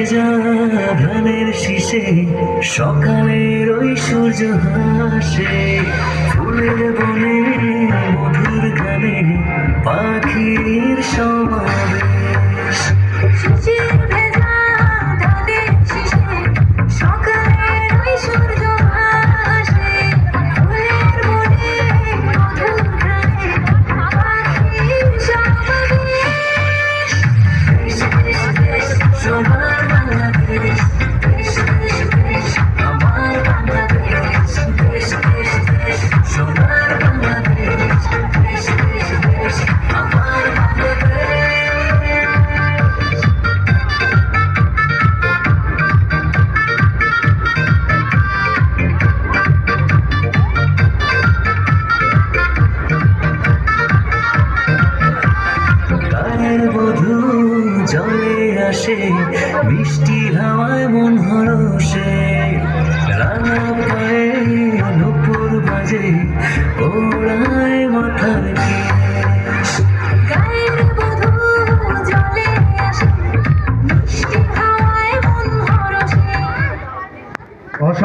ভেজা ধানের শীষে সকালের ওই সূর্য হাসে, ফুলের বনে মধুর গানে পাখির সমাবেশ। শিশির ভেজা ধানের শীষে সকালের ওই সূর্য হাসে, ফুলের বনে মধুর গানে পাখির সমাবেশ। দেশ দেশ দেশ সোনার বাংলাদেশ, দেশ দেশ দেশ আমার বাংলাদেশ, দেশ দেশ দেশ সোনার বাংলাদেশ, দেশ দেশ দেশ আমার বাংলাদেশ। গায়ের বধূ জলে আসে, মিষ্টি হাওয়ায় মন হরষে, রাঙা পায়ে নূপুর বাজে ও